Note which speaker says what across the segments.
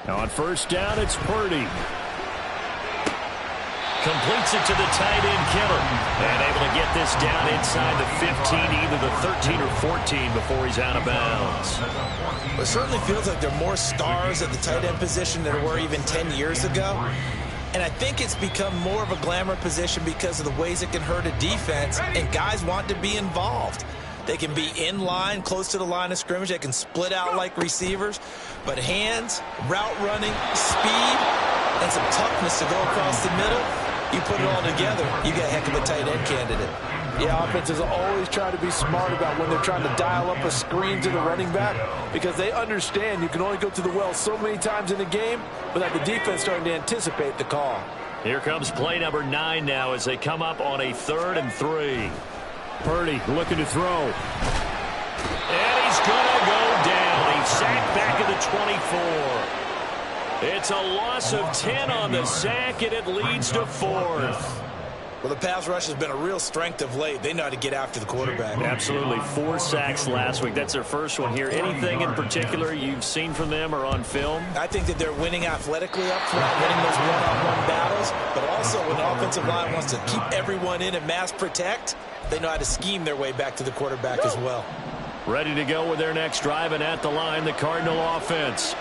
Speaker 1: On first down, it's Purdy. Completes it to the tight end, Kittle. And able to get this down inside the 15, either the 13 or 14 before he's out of bounds.
Speaker 2: Well, it certainly feels like there are more stars at the tight end position than there were even 10 years ago. And I think it's become more of a glamour position because of the ways it can hurt a defense, and guys want to be involved. They can be in line, close to the line of scrimmage. They can split out like receivers. But hands, route running, speed, and some toughness to go across the middle, you put it all together, you get a heck of a tight end candidate.
Speaker 3: Yeah, offenses always try to be smart about when they're trying to dial up a screen to the running back, because they understand you can only go to the well so many times in the game without the defense starting to anticipate the call.
Speaker 1: Here comes play number 9 now as they come up on a 3rd and 3. Purdy looking to throw. And he's going to go down. He's sacked back at the 24. It's a loss of 10 on the sack, and it leads to 4th.
Speaker 2: Well, the pass rush has been a real strength of late. They know how to get after the quarterback.
Speaker 1: Absolutely. 4 sacks last week. That's their first one here. Anything in particular you've seen from them or on film?
Speaker 2: I think that they're winning athletically up front, winning those one-on-one battles, but also when the offensive line wants to keep everyone in and mass protect, they know how to scheme their way back to the quarterback as well.
Speaker 1: Ready to go with their next drive, and at the line, the Cardinal offense.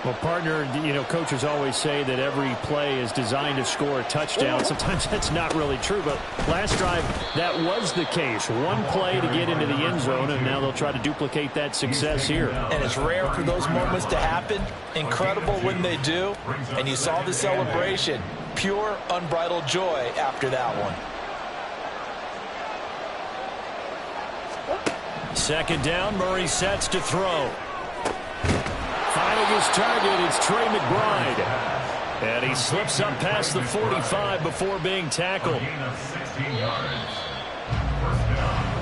Speaker 1: Well, partner, coaches always say that every play is designed to score a touchdown. Sometimes that's not really true, but last drive, that was the case. One play to get into the end zone, and now they'll try to duplicate that success here.
Speaker 2: And it's rare for those moments to happen. Incredible when they do. And you saw the celebration. Pure, unbridled joy after that one.
Speaker 1: 2nd down, Murray sets to throw. Finding his target, it's Trey McBride. And he slips up past the 45 before being tackled.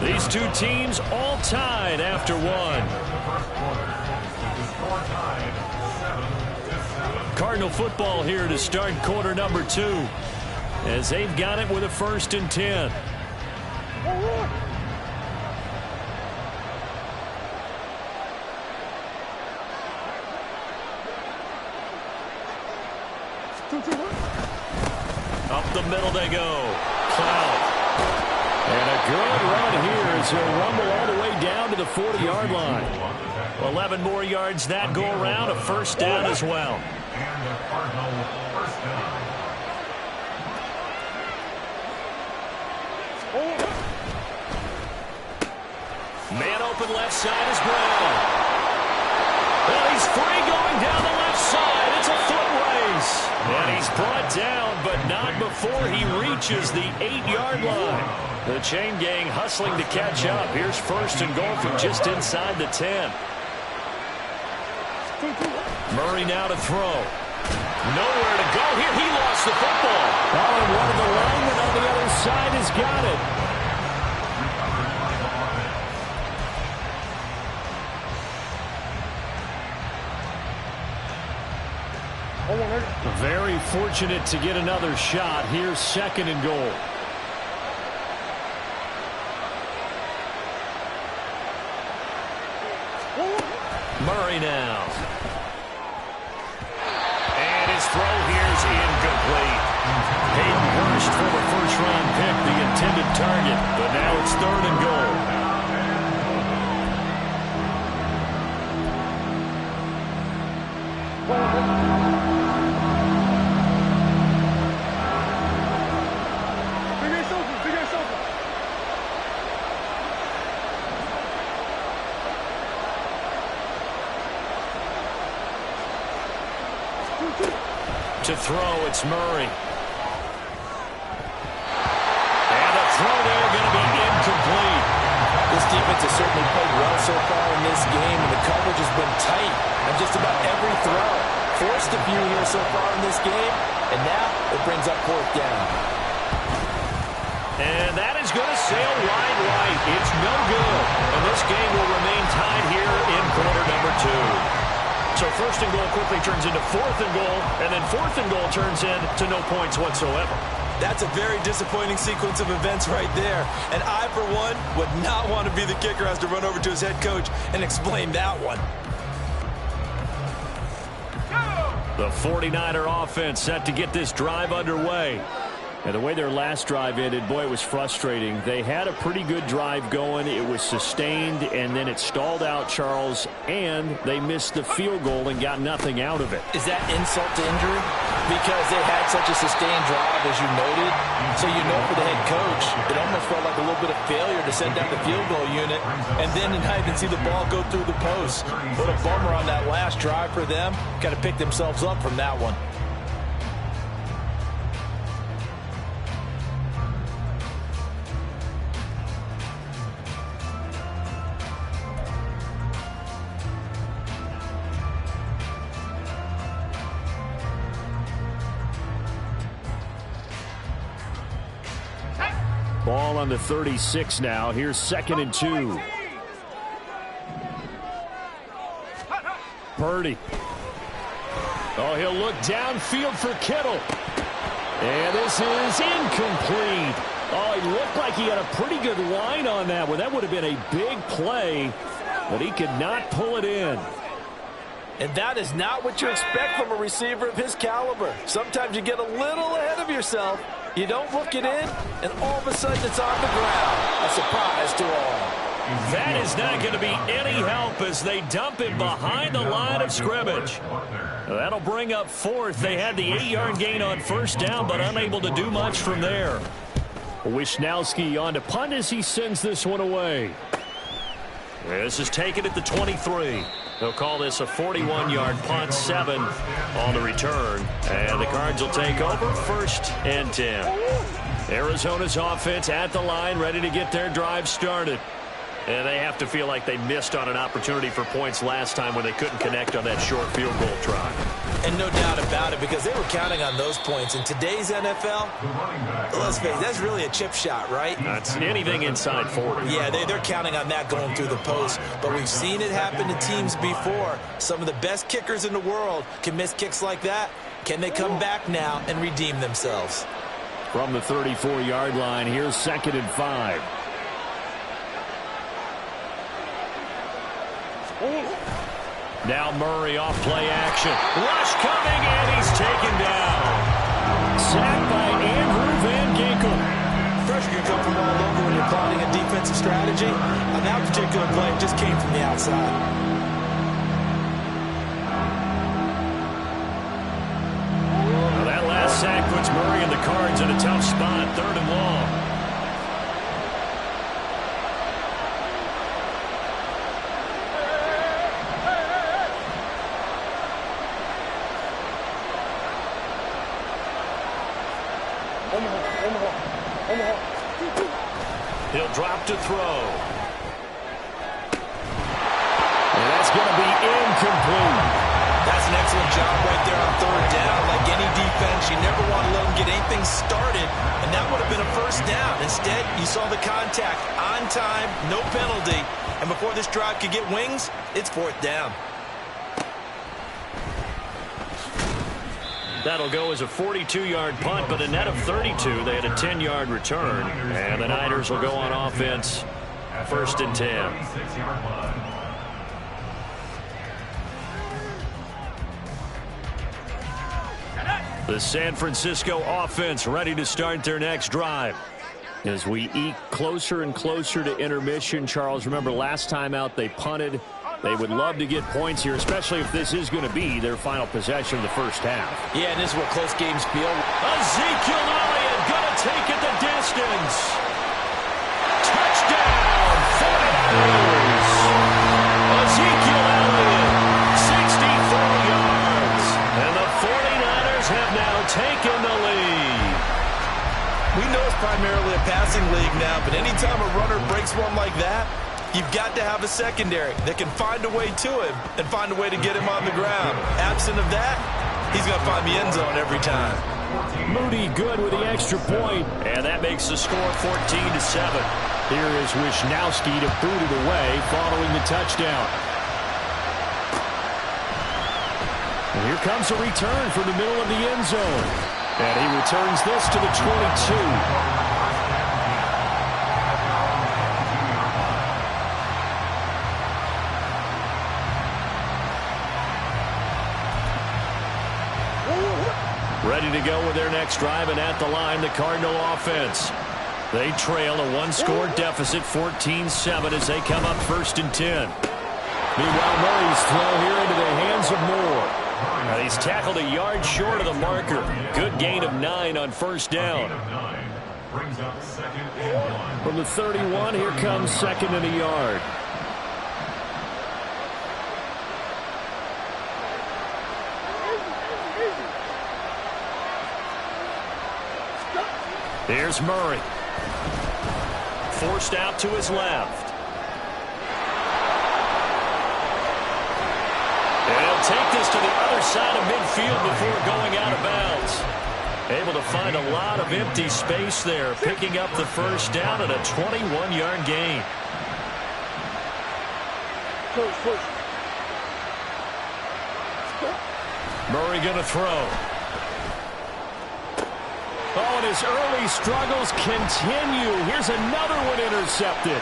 Speaker 1: These two teams all tied after 1. Cardinal football here to start quarter number 2, as they've got it with a 1st and 10. Up the middle they go. Cloud. And a good run here as he'll rumble all the way down to the 40-yard line. 11 more yards that go around, a 1st down as well. Man open left side is Brown. Well, he's free going down the left side. It's a foot race. And he's brought down, but not before he reaches the 8-yard line. The chain gang hustling to catch up. Here's 1st and goal from just inside the 10. Murray now to throw. Nowhere to go here. He lost the football. Oh, and one of the linemen on the other side has got it. Very fortunate to get another shot. Here's 2nd and goal. Murray now. And his throw here's incomplete. Hayden Hurst, former 1st-round pick, the intended target. But now it's 3rd and goal. To throw, it's Murray. And a throw there going to be incomplete.
Speaker 2: This defense has certainly played well so far in this game, and the coverage has been tight on just about every throw. Forced a few here so far in this game, and now it brings up 4th down.
Speaker 1: And that is going to sail wide right. It's no good. And this game will remain tied here in quarter number 2. So 1st and goal quickly turns into 4th and goal, and then 4th and goal turns into no points whatsoever.
Speaker 2: That's a very disappointing sequence of events right there. And I, for one, would not want to be the kicker who has to run over to his head coach and explain that one.
Speaker 1: The 49er offense set to get this drive underway. And the way their last drive ended, boy, it was frustrating. They had a pretty good drive going. It was sustained, and then it stalled out, Charles, and they missed the field goal and got nothing out of it.
Speaker 2: Is that insult to injury? Because they had such a sustained drive, as you noted. So you know for the head coach, it almost felt like a little bit of failure to send down the field goal unit and then not even see the ball go through the post. What a bummer on that last drive for them. Got to pick themselves up from that one.
Speaker 1: Ball on the 36 now. Here's 2nd and 2. Purdy. Oh, he'll look downfield for Kittle. And this is incomplete. Oh, he looked like he had a pretty good line on that one. That would have been a big play, but he could not pull it in.
Speaker 3: And that is not what you expect from a receiver of his caliber. Sometimes you get a little ahead of yourself. You don't look it in, and all of a sudden it's on the ground. A surprise to all.
Speaker 1: That is not going to be any help as they dump him behind the line of scrimmage. That'll bring up 4th. They had the 8-yard gain on 1st down, but unable to do much from there. Wisnowski on to punt as he sends this one away. This is taken at the 23. They'll call this a 41-yard punt, 7 on the return. And the Cards will take over 1st and 10. Arizona's offense at the line, ready to get their drive started. And they have to feel like they missed on an opportunity for points last time when they couldn't connect on that short field goal try.
Speaker 2: And no doubt about it, because they were counting on those points. In today's NFL, let's face it, that's really a chip shot, right?
Speaker 1: That's anything inside 40.
Speaker 2: Yeah, they're counting on that going through the post. But we've seen it happen to teams before. Some of the best kickers in the world can miss kicks like that. Can they come back now and redeem themselves?
Speaker 1: From the 34-yard line, here's 2nd and 5. Now Murray off play action. Rush coming, and he's taken down. Sacked by Andrew Van Ginkel.
Speaker 2: Pressure can come from all over when you're plotting a defensive strategy. On that particular play, it just came from the outside.
Speaker 1: Well, that last sack puts Murray and the Cards in a tough spot. 3rd and long. He'll drop to throw. And that's going to be incomplete.
Speaker 2: That's an excellent job right there on 3rd down. Like any defense, you never want to let them get anything started, and that would have been a 1st down. Instead, you saw the contact on time, no penalty, and before this drive could get wings, it's 4th down.
Speaker 1: That'll go as a 42-yard punt, but a net of 32. They had a 10-yard return, and the Niners will go on offense 1st and 10. The San Francisco offense ready to start their next drive. As we eke closer and closer to intermission, Charles, remember last time out they punted. They would love to get points here, especially if this is going to be their final possession of the 1st half.
Speaker 2: Yeah, and this is what close games feel.
Speaker 1: Ezekiel Elliott going to take it the distance. Touchdown, 49ers. Ezekiel Elliott, 64 yards. And the 49ers have now taken the lead.
Speaker 2: We know it's primarily a passing league now, but anytime a runner breaks one like that, you've got to have a secondary that can find a way to him and find a way to get him on the ground. Absent of that, he's going to find the end zone every time.
Speaker 1: Moody good with the extra point, and that makes the score 14-7. Here is Wisnowski to boot it away following the touchdown. And here comes a return from the middle of the end zone. And he returns this to the 22. Ready to go with their next drive, and at the line, the Cardinal offense. They trail a one-score deficit, 14-7, as they come up 1st and 10. Meanwhile, Murray's throw here into the hands of Moore. He's tackled a yard short of the marker. Good gain of 9 on 1st down. From the 31, here comes 2nd and a yard. Here's Murray. Forced out to his left. And he'll take this to the other side of midfield before going out of bounds. Able to find a lot of empty space there, picking up the 1st down at a 21-yard gain. Murray going to throw. Oh, and his early struggles continue. Here's another one intercepted.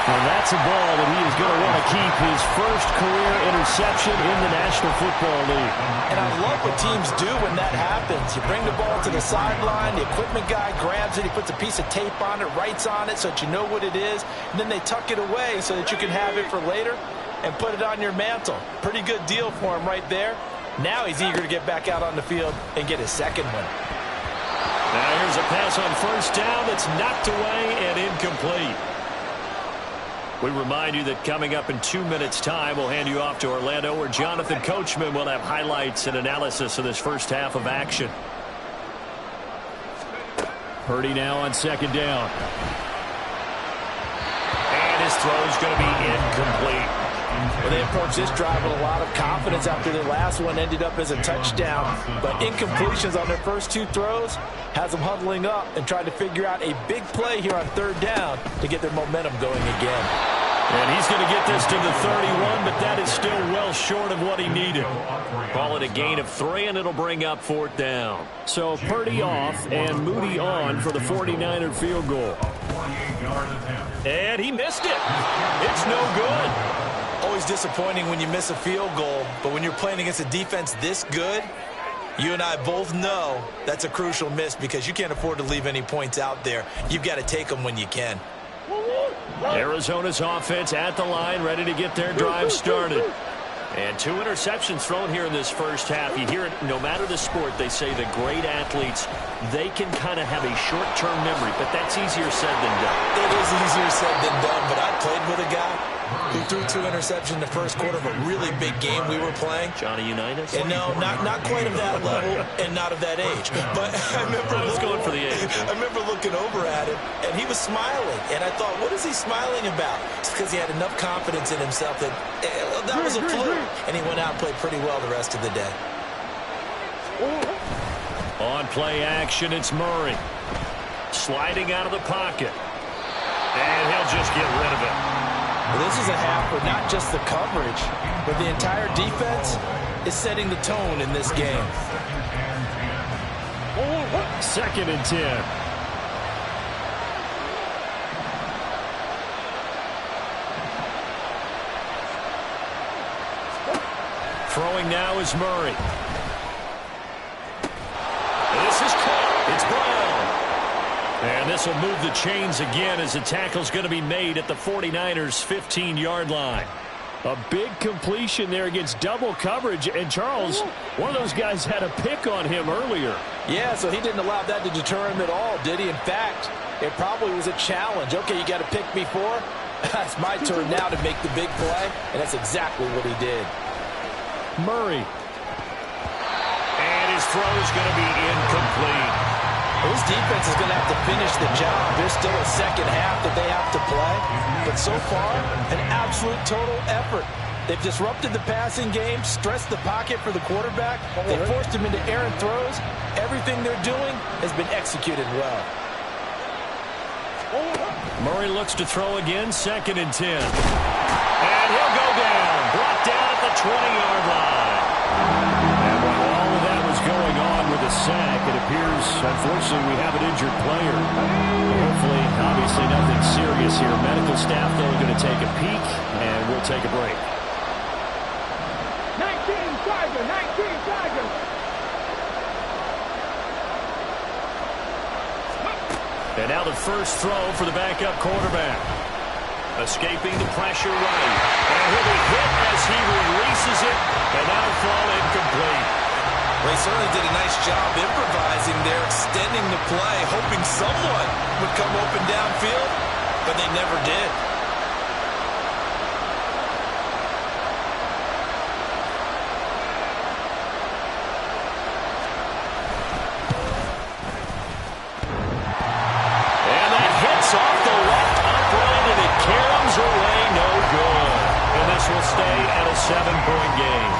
Speaker 1: And that's a ball that he is going to want to keep, his first career interception in the National Football League.
Speaker 2: And I love what teams do when that happens. You bring the ball to the sideline, the equipment guy grabs it, he puts a piece of tape on it, writes on it so that you know what it is, and then they tuck it away so that you can have it for later and put it on your mantle. Pretty good deal for him right there. Now he's eager to get back out on the field and get his 2nd one.
Speaker 1: Now here's a pass on 1st down that's knocked away and incomplete. We remind you that coming up in 2 minutes' time, we'll hand you off to Orlando, where Jonathan Coachman will have highlights and analysis of this first half of action. Purdy now on 2nd down. And his throw's going to be incomplete.
Speaker 2: Well, they approached this drive with a lot of confidence after their last one ended up as a touchdown. But incompletions on their first 2 throws has them huddling up and trying to figure out a big play here on 3rd down to get their momentum going again.
Speaker 1: And he's going to get this to the 31, but that is still well short of what he needed. Call it a gain of 3, and it'll bring up 4th down. So Purdy off and Moody on for the 49er field goal. And he missed it. It's no good.
Speaker 2: Always disappointing when you miss a field goal, but when you're playing against a defense this good, you and I both know that's a crucial miss because you can't afford to leave any points out there. You've got to take them when you can.
Speaker 1: Arizona's offense at the line, ready to get their drive started. And 2 interceptions thrown here in this first half. You hear it, no matter the sport, they say the great athletes, they can kind of have a short-term memory, but that's easier said than done.
Speaker 2: It is easier said than done, but I played with a guy who threw 2 interceptions in the first quarter of a really big game we were playing.
Speaker 1: Johnny Unitas?
Speaker 2: And no, not quite of that level and not of that age. But I remember
Speaker 1: going for the age.
Speaker 2: I remember looking over at him, and he was smiling. And I thought, what is he smiling about? It's because he had enough confidence in himself that that was a fluke. And he went out and played pretty well the rest of the day.
Speaker 1: On play action, it's Murray. Sliding out of the pocket. And he'll just get rid of it.
Speaker 2: Well, this is a half where not just the coverage, but the entire defense is setting the tone in this game.
Speaker 1: 2nd and 10. Throwing now is Murray. This is caught. It's Brown. And this will move the chains again as the tackle's going to be made at the 49ers' 15-yard line. A big completion there against double coverage. And Charles, one of those guys had a pick on him earlier.
Speaker 2: Yeah, so he didn't allow that to deter him at all, did he? In fact, it probably was a challenge. Okay, you got to pick me 4. It's my turn now to make the big play, and that's exactly what he did.
Speaker 1: Murray. And his throw is going to be incomplete.
Speaker 2: This defense is going to have to finish the job. There's still a second half that they have to play. But so far, an absolute total effort. They've disrupted the passing game, stressed the pocket for the quarterback. They forced him into errant throws. Everything they're doing has been executed well.
Speaker 1: Murray looks to throw again, 2nd and 10. And he'll go down. Brought down at the 20-yard line. And while all of that was going on with the sack, it appears, unfortunately, we have an injured player. Hopefully, obviously, nothing serious here. Medical staff, though, are going to take a peek, and we'll take a break.
Speaker 4: 19.
Speaker 1: And now the first throw for the backup quarterback. Escaping the pressure right. And he'll be hit as he releases it. And that'll fall incomplete.
Speaker 2: Well, he certainly did a nice job improvising there, extending the play, hoping someone would come open downfield, but they never did.
Speaker 1: Will stay at a 7-point game.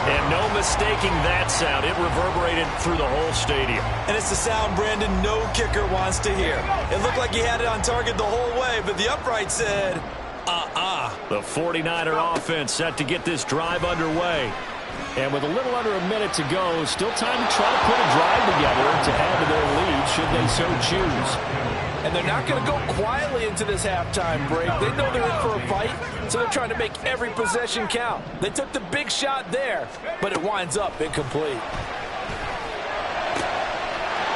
Speaker 1: And no mistaking that sound. It reverberated through the whole stadium.
Speaker 2: And it's the sound Brandon no kicker wants to hear. It looked like he had it on target the whole way, but the upright said,
Speaker 1: The 49er offense set to get this drive underway. And with a little under a minute to go, still time to try to put a drive together to add to their lead should they so choose.
Speaker 3: And they're not going to go quietly into this halftime break. They know they're in for a fight, so they're trying to make every possession count. They took the big shot there, but it winds up incomplete.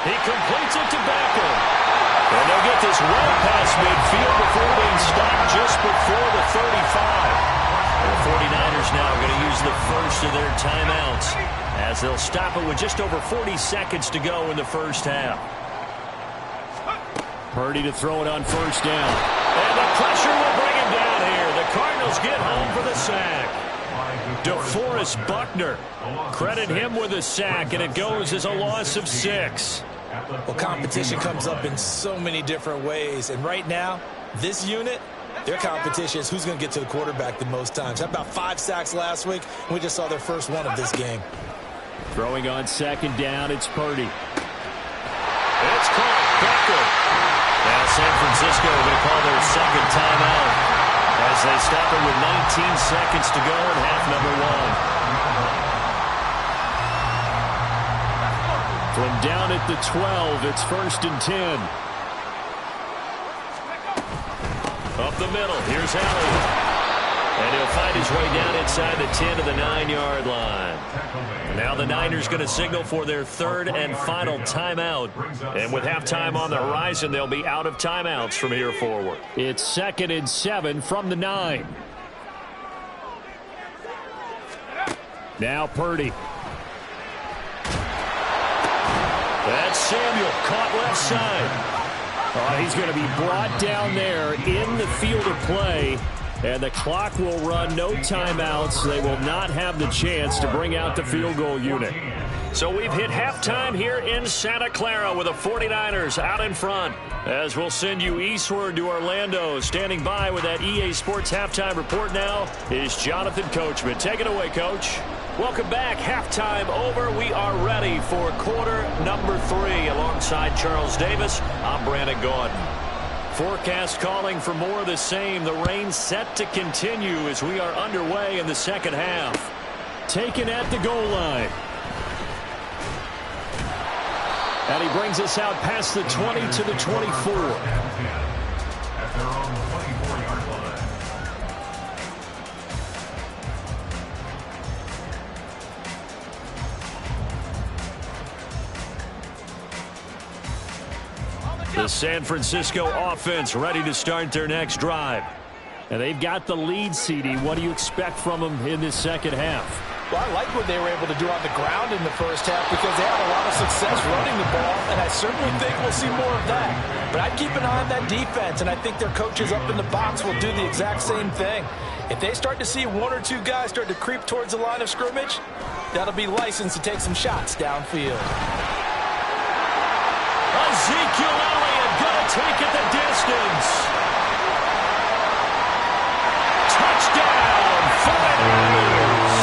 Speaker 1: He completes it to Beckham. And they'll get this well past midfield before being stopped just before the 35. And the 49ers now are going to use the first of their timeouts as they'll stop it with just over 40 seconds to go in the first half. Purdy to throw it on first down. And the pressure will bring him down here. The Cardinals get home for the sack. DeForest Buckner. Credit him with a sack, and it goes as a loss of 6.
Speaker 2: Well, competition comes up in so many different ways. And right now, this unit, their competition is who's going to get to the quarterback the most times. How about 5 sacks last week? We just saw their first one of this game.
Speaker 1: Throwing on second down, it's Purdy. It's caught. Beckham. Now San Francisco are going to call their second timeout as they stop it with 19 seconds to go in half number 1. From down at the 12, it's 1st and 10. Up the middle, here's Elliott. And he'll find his way down inside the 10 to the 9-yard line. Now the Niners going to signal for their third and final timeout. And with halftime on the horizon, they'll be out of timeouts from here forward. It's 2nd and 7 from the 9. Now Purdy. That's Samuel caught left side. He's going to be brought down there in the field of play. And the clock will run, no timeouts. They will not have the chance to bring out the field goal unit. So we've hit halftime here in Santa Clara with the 49ers out in front. As we'll send you eastward to Orlando. Standing by with that EA Sports halftime report now is Jonathan Coachman. Take it away, Coach. Welcome back. Halftime over. We are ready for quarter number 3. Alongside Charles Davis, I'm Brandon Gordon. Forecast calling for more of the same. The rain set to continue as we are underway in the second half. Taken at the goal line. And he brings us out past the 20 to the 24. The San Francisco offense ready to start their next drive. And they've got the lead, CD. What do you expect from them in this second half?
Speaker 3: Well, I like what they were able to do on the ground in the first half because they had a lot of success running the ball, and I certainly think we'll see more of that. But I'd keep an eye on that defense, and I think their coaches up in the box will do the exact same thing. If they start to see 1 or 2 guys start to creep towards the line of scrimmage, that'll be licensed to take some shots downfield.
Speaker 1: Ezekiel Elliott going to take it the distance. Touchdown, 49ers.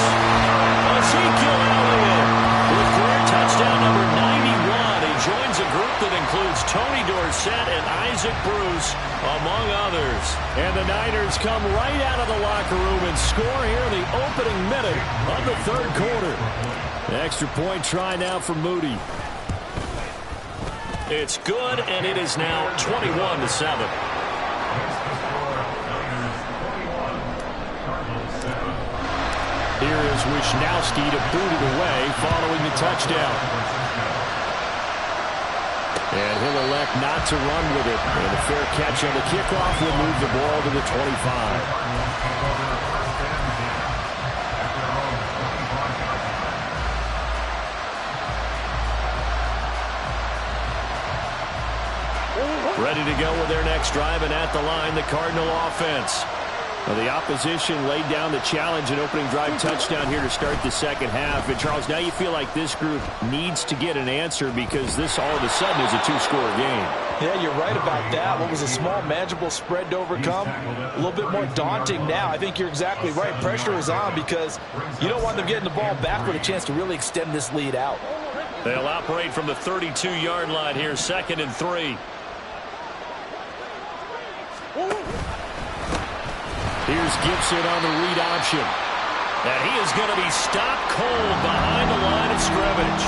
Speaker 1: Ezekiel Elliott with career touchdown number 91. He joins a group that includes Tony Dorsett and Isaac Bruce, among others. And the Niners come right out of the locker room and score here in the opening minute of the third quarter. The extra point try now for Moody. It's good, and it is now 21-7. Here is Wisnowski to boot it away following the touchdown. And he'll elect not to run with it. And a fair catch on the kickoff will move the ball to the 25. Ready to go with their next drive, and at the line, the Cardinal offense. Well, the opposition laid down the challenge and opening drive touchdown here to start the second half. And, Charles, now you feel like this group needs to get an answer because this all of a sudden is a two-score game.
Speaker 3: Yeah, you're right about that. What was a small, manageable spread to overcome, a little bit more daunting now. I think you're exactly right. Pressure is on because you don't want them getting the ball back with a chance to really extend this lead out.
Speaker 1: They'll operate from the 32-yard line here, 2nd and 3. Here's Gibson on the read option. And he is going to be stopped cold behind the line of scrimmage.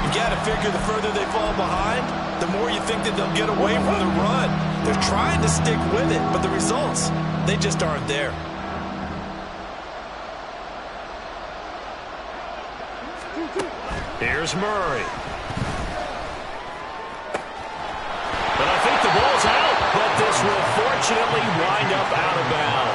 Speaker 2: You got to figure the further they fall behind, the more you think that they'll get away from the run. They're trying to stick with it, but the results, they just aren't there.
Speaker 1: Here's Murray. But I think the ball's out, but this will fortunately wind up out of bounds.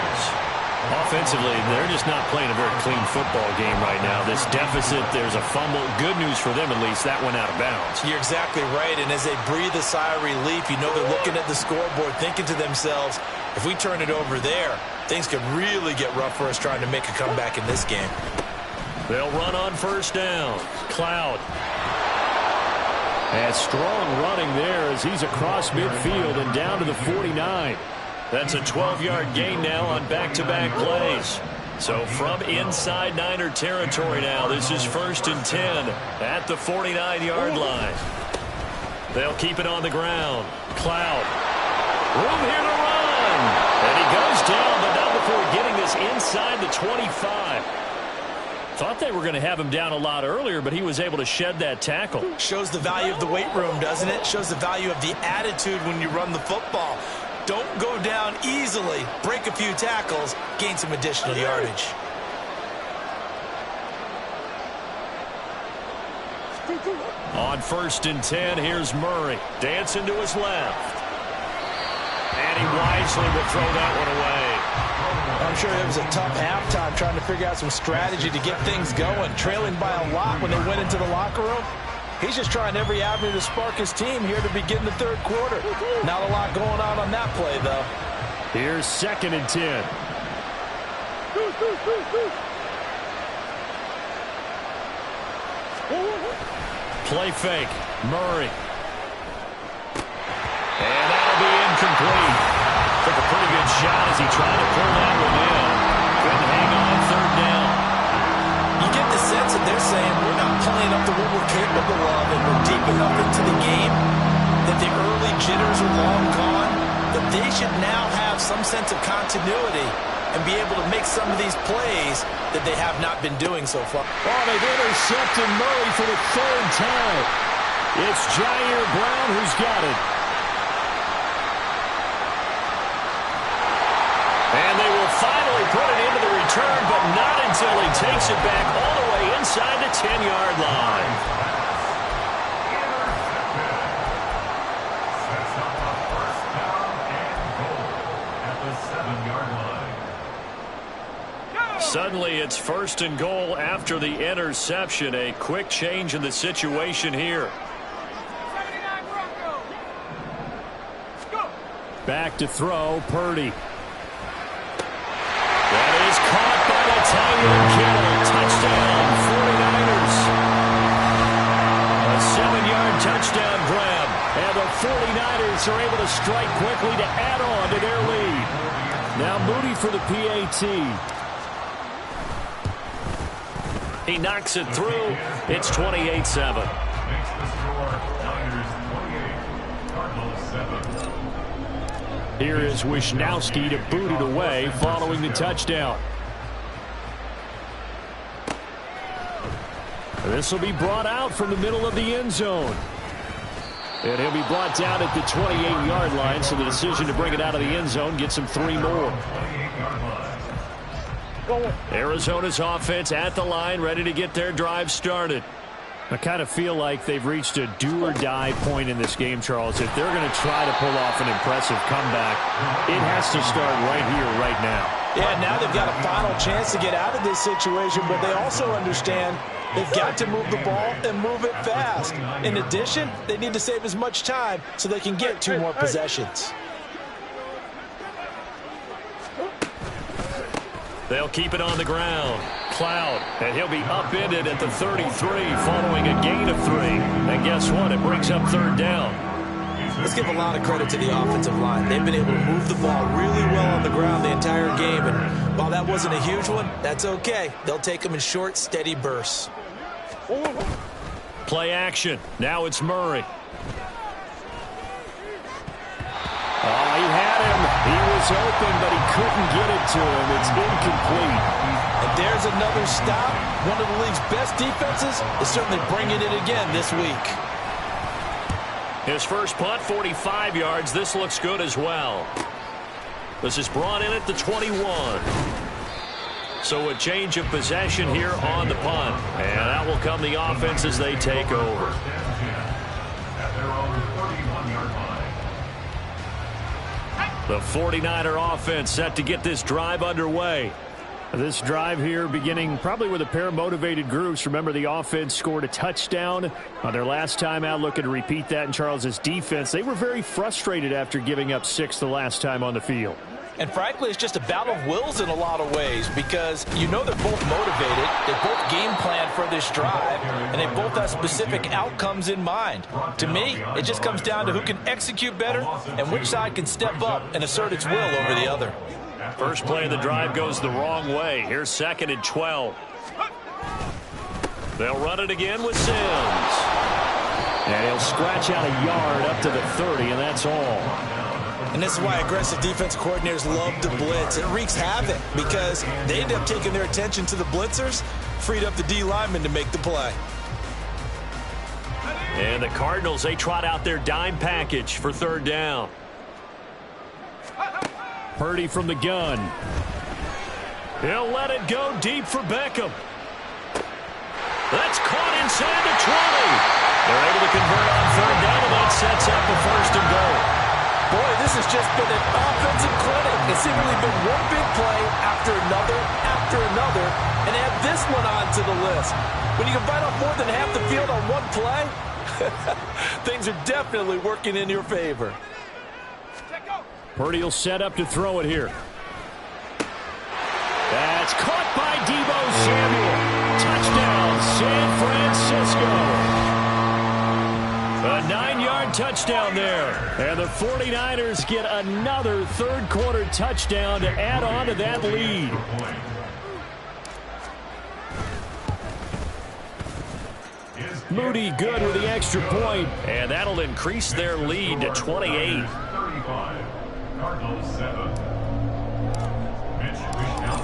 Speaker 1: Offensively, they're just not playing a very clean football game right now. This deficit, there's a fumble. Good news for them, at least. That went out of bounds.
Speaker 2: You're exactly right, and as they breathe a sigh of relief, you know they're looking at the scoreboard, thinking to themselves, if we turn it over there, things could really get rough for us trying to make a comeback in this game.
Speaker 1: They'll run on first down. Cloud. And strong running there as he's across midfield and down to the 49. That's a 12-yard gain now on back-to-back plays. So from inside Niner territory now, this is 1st and 10 at the 49-yard line. They'll keep it on the ground. Cloud. Room here to run. And he goes down, but not before getting this inside the 25. Thought they were going to have him down a lot earlier, but he was able to shed that tackle.
Speaker 2: Shows the value of the weight room, doesn't it? Shows the value of the attitude when you run the football. Don't go down easily. Break a few tackles. Gain some additional yardage.
Speaker 1: On 1st and 10, here's Murray. Dancing to his left. And he wisely will throw that one away.
Speaker 3: I'm sure it was a tough halftime trying to figure out some strategy to get things going. Trailing by a lot when they went into the locker room. He's just trying every avenue to spark his team here to begin the third quarter. Not a lot going on that play, though.
Speaker 1: Here's 2nd and 10. Play fake. Murray. And that'll be incomplete. Took a pretty good shot as he tried to pull that one in. Couldn't hang on 3rd down.
Speaker 2: You get the sense that they're saying we're not playing up to what we're capable of, and we're deep enough into the game that the early jitters are long gone, that they should now have some sense of continuity and be able to make some of these plays that they have not been doing so far.
Speaker 1: Oh, they've intercepted Murray for the 3rd time. It's Jair Brown who's got it. And they will finally put it into the return, but not until he takes it back all the way inside the 10-yard line. Suddenly, it's 1st and goal after the interception. A quick change in the situation here. Back to throw, Purdy. That is caught by the tight end, Kittle. Touchdown, 49ers. A 7-yard touchdown grab. And the 49ers are able to strike quickly to add on to their lead. Now Moody for the PAT. He knocks it through. It's 28-7. Here is Wisnowski to boot it away following the touchdown. This will be brought out from the middle of the end zone. And he'll be brought down at the 28-yard line, so the decision to bring it out of the end zone gets him 3 more. Arizona's offense at the line, ready to get their drive started. I kind of feel like they've reached a do-or-die point in this game, Charles. If they're going to try to pull off an impressive comeback, it has to start right here, right now.
Speaker 2: Yeah, now they've got a final chance to get out of this situation, but they also understand they've got to move the ball and move it fast. In addition, they need to save as much time so they can get 2 more possessions.
Speaker 1: They'll keep it on the ground. Cloud, and he'll be upended at the 33 following a gain of 3. And guess what? It brings up 3rd down.
Speaker 2: Let's give a lot of credit to the offensive line. They've been able to move the ball really well on the ground the entire game. And while that wasn't a huge one, that's okay. They'll take them in short, steady bursts.
Speaker 1: Play action. Now it's Murray. Oh, he had him. He was open, but he couldn't get it to him. It's incomplete.
Speaker 2: And there's another stop. One of the league's best defenses is certainly bringing it again this week.
Speaker 1: His first punt, 45 yards. This looks good as well. This is brought in at the 21. So a change of possession here on the punt. And that will come the offense as they take over. The 49er offense set to get this drive underway. This drive here beginning probably with a pair of motivated groups. Remember, the offense scored a touchdown on their last time out. Looking to repeat that in Charles's defense. They were very frustrated after giving up 6 the last time on the field.
Speaker 2: And frankly, it's just a battle of wills in a lot of ways because you know they're both motivated. They both game plan for this drive, and they both have specific outcomes in mind. To me, it just comes down to who can execute better and which side can step up and assert its will over the other.
Speaker 1: First play of the drive goes the wrong way. Here's 2nd and 12. They'll run it again with Sims. And he'll scratch out a yard up to the 30, and that's all.
Speaker 2: And this is why aggressive defensive coordinators love to blitz. It wreaks havoc because they end up taking their attention to the blitzers, freed up the D lineman to make the play.
Speaker 1: And the Cardinals, they trot out their dime package for 3rd down. Purdy from the gun. He'll let it go deep for Beckham. That's caught inside the 20. They're able to convert on 3rd down, and that sets up a 1st and goal.
Speaker 2: Boy, this has just been an offensive clinic. It's seemingly been one big play after another, and add this one onto the list. When you can bite off more than half the field on one play, things are definitely working in your favor.
Speaker 1: Purdy will set up to throw it here. That's caught by Deebo Samuel. Touchdown, San Francisco. A 9-yard touchdown there. And the 49ers get another 3rd quarter touchdown to add on to that lead. Moody good with the extra point. And that'll increase their lead to 28.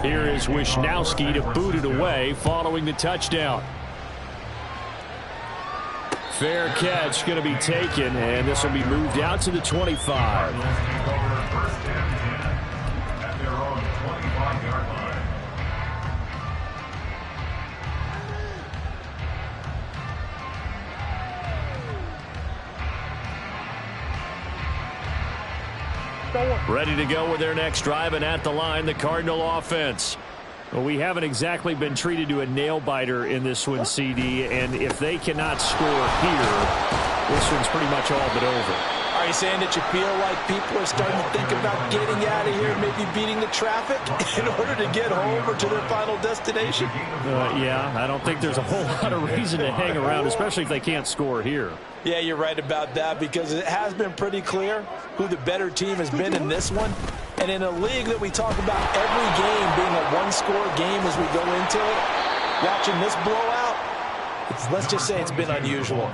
Speaker 1: Here is Wisnowski to boot it away following the touchdown. Fair catch going to be taken, and this will be moved out to the 25. Ready to go with their next drive, and at the line, the Cardinal offense. Well, we haven't exactly been treated to a nail-biter in this one, CD, and if they cannot score here, this one's pretty much all but over.
Speaker 2: Are you saying that you feel like people are starting to think about getting out of here, maybe beating the traffic in order to get home or to their final destination?
Speaker 1: Yeah, I don't think there's a whole lot of reason to hang around, especially if they can't score here.
Speaker 2: Yeah, you're right about that because it has been pretty clear who the better team has been in this one. And in a league that we talk about every game being a one-score game as we go into it, watching this blowout, let's just say it's been unusual.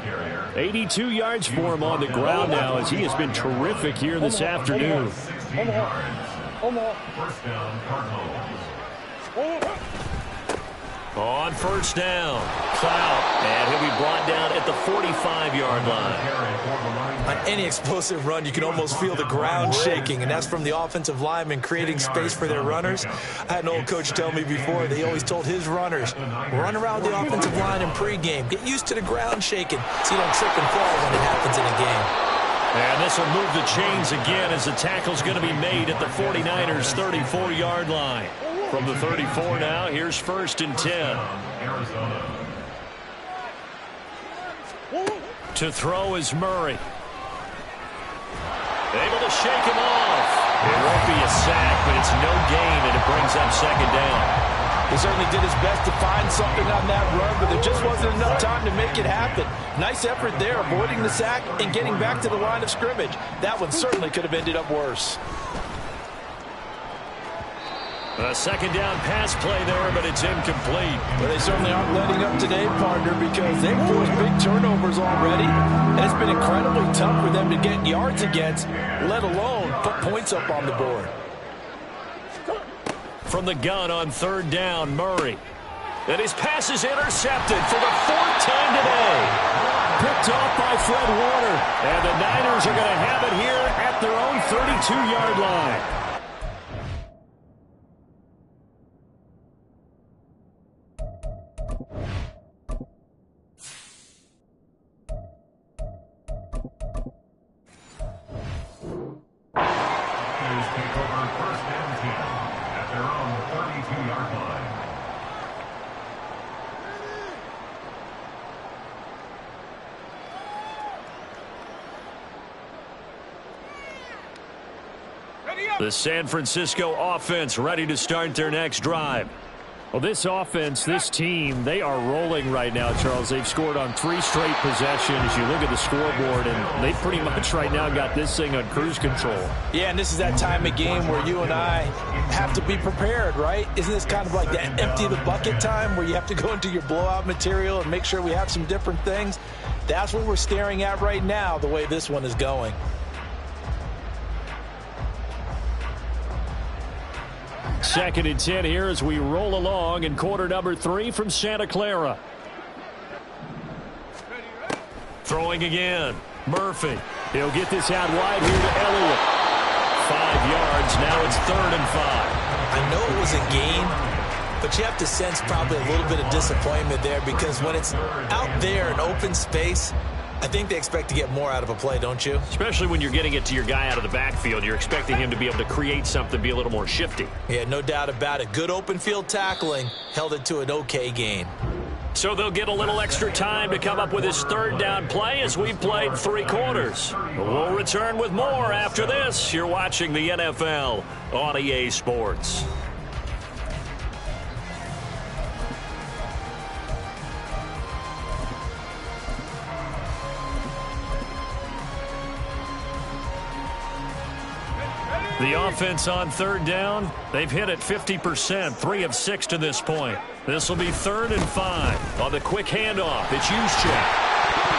Speaker 1: 82 yards for him on the ground now as he has been terrific here this afternoon. On first down, Cloud, and he'll be brought down at the 45-yard line.
Speaker 2: On any explosive run, you can almost feel the ground shaking, and that's from the offensive linemen creating space for their runners. I had an old coach tell me before, they always told his runners, run around the offensive line in pregame. Get used to the ground shaking so you don't trip and fall when it happens in a game.
Speaker 1: And this will move the chains again as the tackle's going to be made at the 49ers' 34-yard line. From the 34 now, here's first and 10. To throw is Murray. Able to shake him off. It won't be a sack, but it's no gain, and it brings up second down.
Speaker 3: He certainly did his best to find something on that run, but there just wasn't enough time to make it happen. Nice effort there, avoiding the sack and getting back to the line of scrimmage. That one certainly could have ended up worse.
Speaker 1: A second down pass play there, but it's incomplete.
Speaker 3: Well, they certainly aren't letting up today, partner, because they've forced big turnovers already, and it's been incredibly tough for them to get yards against, let alone put points up on the board.
Speaker 1: From the gun on third down, Murray. And his pass is intercepted for the fourth time today. Picked off by Fred Warner. And the Niners are going to have it here at their own 32-yard line. The San Francisco offense ready to start their next drive.
Speaker 4: Well, this offense, this team, they are rolling right now, Charles. They've scored on 3 straight possessions. You look at the scoreboard, and they pretty much right now got this thing on cruise control.
Speaker 3: Yeah, and this is that time of game where you and I have to be prepared, right? Isn't this kind of like that empty the bucket time where you have to go into your blowout material and make sure we have some different things? That's what we're staring at right now, the way this one is going.
Speaker 4: Second and 10 here as we roll along in quarter number 3 from Santa Clara.
Speaker 1: Throwing again. Murphy. He'll get this out wide here to Elliott. 5 yards. Now it's 3rd and 5.
Speaker 2: I know it was a gain, but you have to sense probably a little bit of disappointment there because when it's out there in open space, I think they expect to get more out of a play, don't you?
Speaker 1: Especially when you're getting it to your guy out of the backfield. You're expecting him to be able to create something, be a little more shifty.
Speaker 2: Yeah, no doubt about it. Good open field tackling held it to an okay gain.
Speaker 1: So they'll get a little extra time to come up with his 3rd down play as we've played 3 quarters. We'll return with more after this. You're watching the NFL on EA Sports. The offense on 3rd down, they've hit it 50%, 3 of 6 to this point. This will be 3rd and 5 on the quick handoff. It's Juszczyk.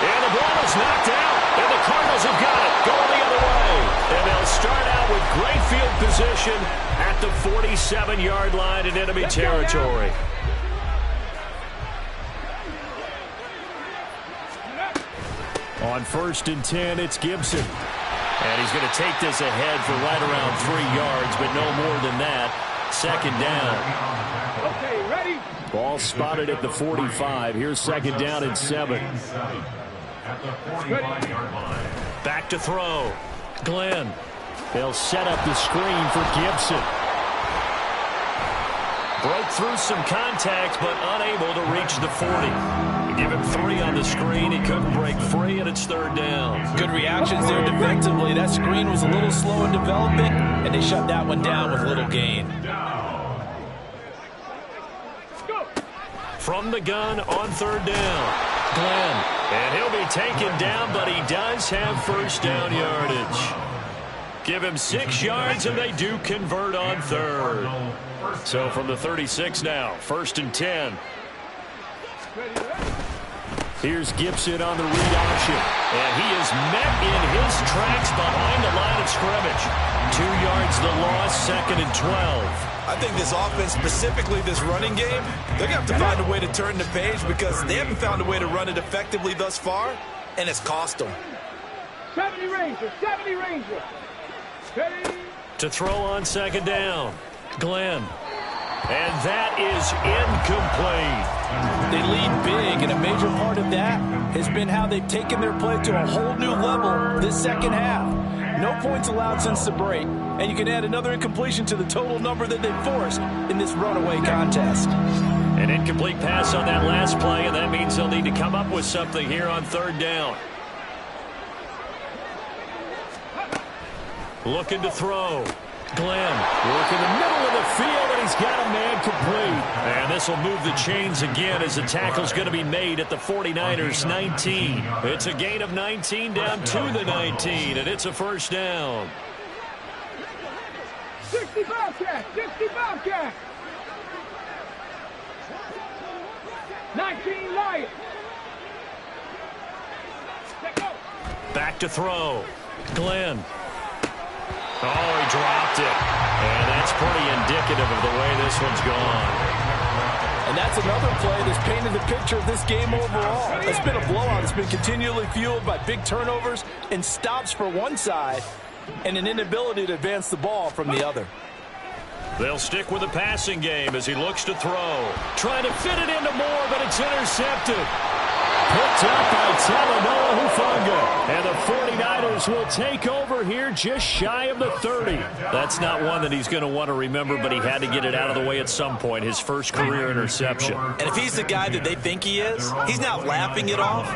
Speaker 1: And the ball is knocked out, and the Cardinals have got it going the other way. And they'll start out with great field position at the 47-yard line in enemy territory. On 1st and 10, it's Gibson. And he's going to take this ahead for right around 3 yards, but no more than that. 2nd down.
Speaker 4: Okay, ready? Ball spotted at the 45. Here's 2nd down and 7.
Speaker 1: Back to throw. Glenn. They'll set up the screen for Gibson. Broke through some contact, but unable to reach the 40. Give him 3 on the screen. He couldn't break free, and it's 3rd down.
Speaker 3: Good reactions there defensively. That screen was a little slow in developing, and they shut that one down with little gain.
Speaker 1: From the gun on 3rd down. Glenn. And he'll be taken down, but he does have 1st down yardage. Give him 6 yards, and they do convert on 3rd. So from the 36 now, 1st and 10. Here's Gibson on the read option. And he is met in his tracks behind the line of scrimmage. 2 yards the loss, 2nd and 12.
Speaker 2: I think this offense, specifically this running game, they're going to have to find a way to turn the page because they haven't found a way to run it effectively thus far, and it's cost them.
Speaker 5: 70 Rangers, 70 Rangers.
Speaker 1: To throw on second down, Glenn. And that is incomplete.
Speaker 3: They lead big, and a major part of that has been how they've taken their play to a whole new level this second half. No points allowed since the break, and you can add another incompletion to the total number that they've forced in this runaway contest.
Speaker 1: An incomplete pass on that last play, and that means they'll need to come up with something here on third down. Looking to throw. Glenn work in the middle of the field, and he's got a man complete. And this will move the chains again as the tackle's going to be made at the 49ers 19. It's a gain of 19 down to the 19, and it's a first down.
Speaker 5: 65 catch, 65 catch. 19 Lions.
Speaker 1: Back to throw. Glenn. Oh, he dropped it. And that's pretty indicative of the way this one's gone.
Speaker 3: And that's another play that's painted the picture of this game overall. It's been a blowout. It's been continually fueled by big turnovers and stops for one side and an inability to advance the ball from the other.
Speaker 1: They'll stick with the passing game as he looks to throw. Trying to fit it into Moore, but it's intercepted. Picked up by Talanoa Hufanga. And the 49ers will take over here just shy of the 30. That's not one that he's going to want to remember, but he had to get it out of the way at some point. His first career interception.
Speaker 2: And if he's the guy that they think he is, he's not laughing it off,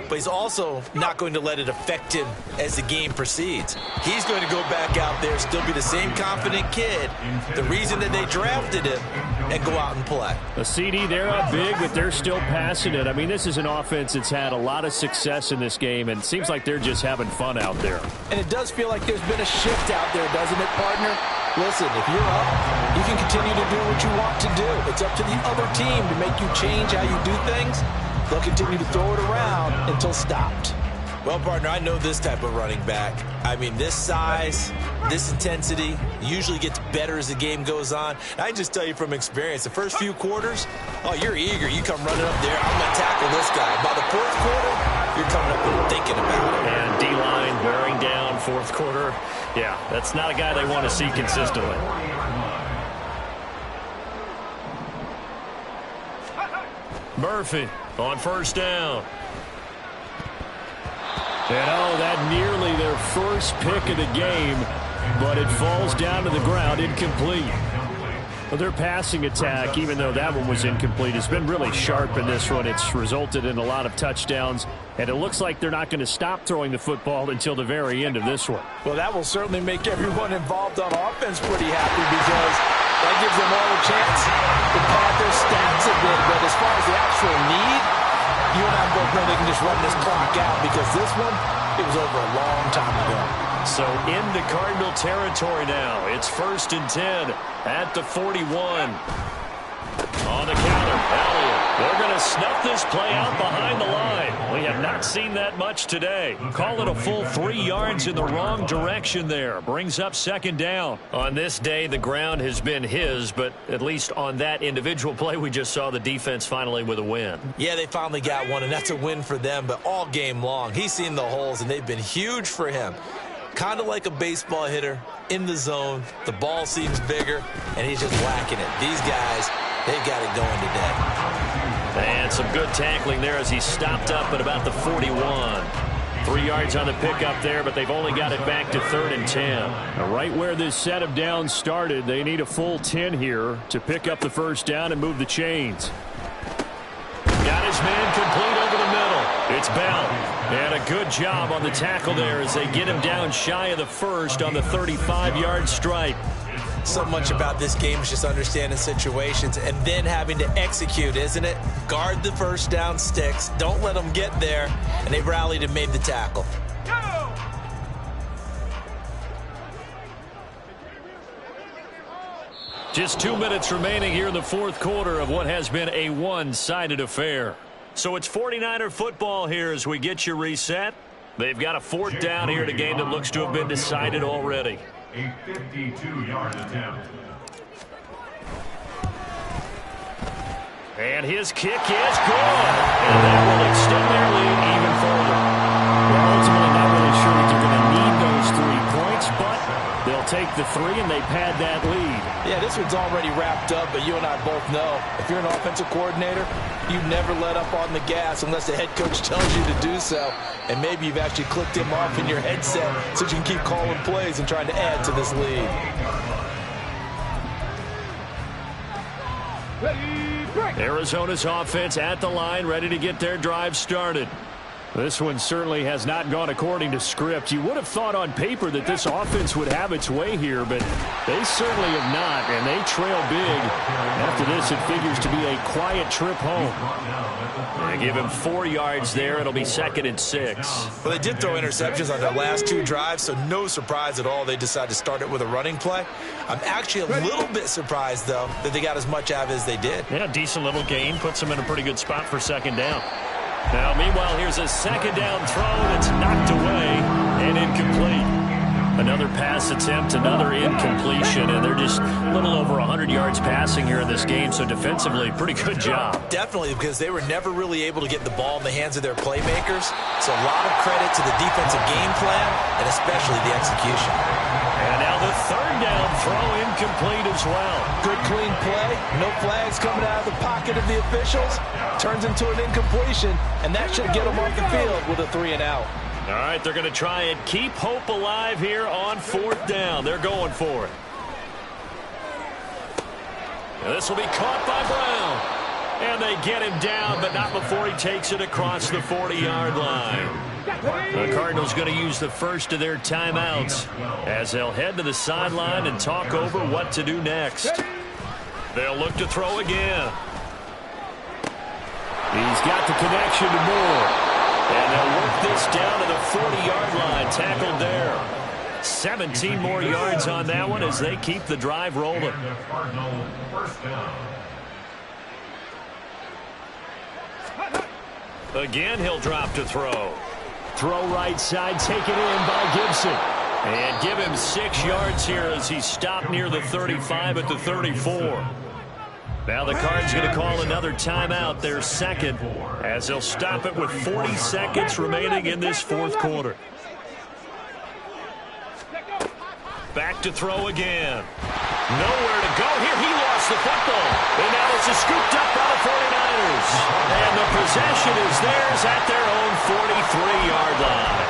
Speaker 2: but he's also not going to let it affect him as the game proceeds. He's going to go back out there, still be the same confident kid, the reason that they drafted him, and go out and play.
Speaker 4: A CD, they're up big, but they're still passing it. I mean, this is an offense that's had a lot of success in this game, and it seems like they're just having fun out there.
Speaker 3: And it does feel like there's been a shift out there, doesn't it, partner? Listen, if you're up, you can continue to do what you want to do. It's up to the other team to make you change how you do things. They'll continue to throw it around until stopped.
Speaker 2: Well, partner, I know this type of running back. I mean, this size, this intensity usually gets better as the game goes on. I just tell you from experience, the first few quarters, oh, you're eager. You come running up there, I'm going to tackle this guy. By the fourth quarter, you're coming up and thinking about it.
Speaker 1: And D-line wearing down fourth quarter. Yeah, that's not a guy they want to see consistently. Murphy on first down.
Speaker 4: And oh, that nearly their first pick of the game, but it falls down to the ground, incomplete. Well, their passing attack, even though that one was incomplete, has been really sharp in this one. It's resulted in a lot of touchdowns, and it looks like they're not going to stop throwing the football until the very end of this one.
Speaker 3: Well, that will certainly make everyone involved on offense pretty happy because that gives them all a chance to pad their stats a bit. But as far as the actual need, you and I both know they can just run this clock out because this one, it was over a long time ago.
Speaker 1: So into Cardinal territory now. It's 1st and 10 at the 41. On the counter, Elliott. They're going to snuff this play out behind the line. We have not seen that much today. Call it a full 3 yards in the wrong direction there. Brings up second down. On this day, the ground has been his, but at least on that individual play, we just saw the defense finally with a win.
Speaker 2: Yeah, they finally got one, and that's a win for them, but all game long, he's seen the holes, and they've been huge for him. Kind of like a baseball hitter in the zone. The ball seems bigger, and he's just whacking it. These guys, they've got it going today.
Speaker 1: And some good tackling there as he stopped up at about the 41. 3 yards on the pickup there, but they've only got it back to 3rd and 10.
Speaker 4: Now, right where this set of downs started, they need a full 10 here to pick up the first down and move the chains.
Speaker 1: Got his man complete over the middle. It's Bell. And a good job on the tackle there as they get him down shy of the first on the 35-yard stripe.
Speaker 2: So much about this game is just understanding situations and then having to execute, isn't it? Guard the first down sticks. Don't let them get there. And they've rallied and made the tackle.
Speaker 1: Just 2 minutes remaining here in the fourth quarter of what has been a one-sided affair. So it's 49er football here as we get you reset. They've got a fourth down here in a game that looks to have been decided already.
Speaker 6: A 52-yard attempt.
Speaker 1: And his kick is good. And that will extend their lead even further.
Speaker 4: Well, ultimately, not really sure that they're going to need those 3 points, but they'll take the 3 and they pad that lead.
Speaker 3: Yeah, this one's already wrapped up, but you and I both know if you're an offensive coordinator, you never let up on the gas unless the head coach tells you to do so. And maybe you've actually clicked him off in your headset so you can keep calling plays and trying to add to this lead.
Speaker 4: Arizona's offense at the line, ready to get their drive started. This one certainly has not gone according to script. You would have thought on paper that this offense would have its way here, but they certainly have not, and they trail big. After this, it figures to be a quiet trip home.
Speaker 1: They give him 4 yards there. It'll be 2nd and 6.
Speaker 2: Well, they did throw interceptions on their last 2 drives, so no surprise at all they decided to start it with a running play. I'm actually a little bit surprised, though, that they got as much out of it as they did.
Speaker 1: Yeah, decent little gain. Puts them in a pretty good spot for 2nd down. Now, meanwhile, here's a 2nd down throw that's knocked away and incomplete. Another pass attempt, another incompletion, and they're just a little over 100 yards passing here in this game, so defensively, pretty good job.
Speaker 2: Definitely, because they were never really able to get the ball in the hands of their playmakers, so a lot of credit to the defensive game plan, and especially the execution.
Speaker 1: And now the 3rd down throw incomplete as well.
Speaker 3: Good clean play, no flags coming out of the pocket of the officials, turns into an incompletion, and that should get them off the field with a 3 and out.
Speaker 1: All right, they're going to try and keep hope alive here on 4th down. They're going for it. And this will be caught by Brown. And they get him down, but not before he takes it across the 40-yard line. The Cardinals going to use the first of their timeouts as they'll head to the sideline and talk over what to do next. They'll look to throw again.
Speaker 4: He's got the connection to Moore.
Speaker 1: And they'll work this down to the 40-yard line, tackled there. 17 more yards on that one as they keep the drive rolling. Again, he'll drop to throw.
Speaker 4: Throw right side, taken in by Gibson.
Speaker 1: And give him 6 yards here as he stopped near the 35 at the 34. Now the Cards going to call another timeout, their 2nd, as they'll stop it with 40 seconds remaining in this 4th quarter. Back to throw again. Nowhere to go here. He lost the football. And now this is scooped up by the 49ers. And the possession is theirs at their own 43-yard line.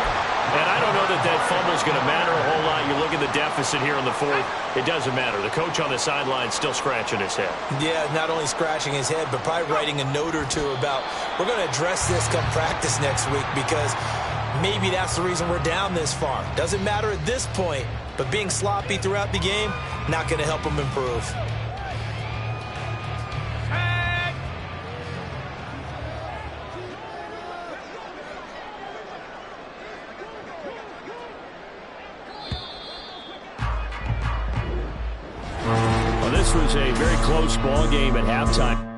Speaker 1: And I don't know that that fumble is going to matter a whole lot. You look at the deficit here in the 4th. It doesn't matter. The coach on the sideline still scratching his head.
Speaker 2: Yeah, not only scratching his head, but probably writing a note or two about, we're going to address this come practice next week because maybe that's the reason we're down this far. Doesn't matter at this point, but being sloppy throughout the game, not going to help them improve.
Speaker 4: Well, this was a very close ball game at halftime.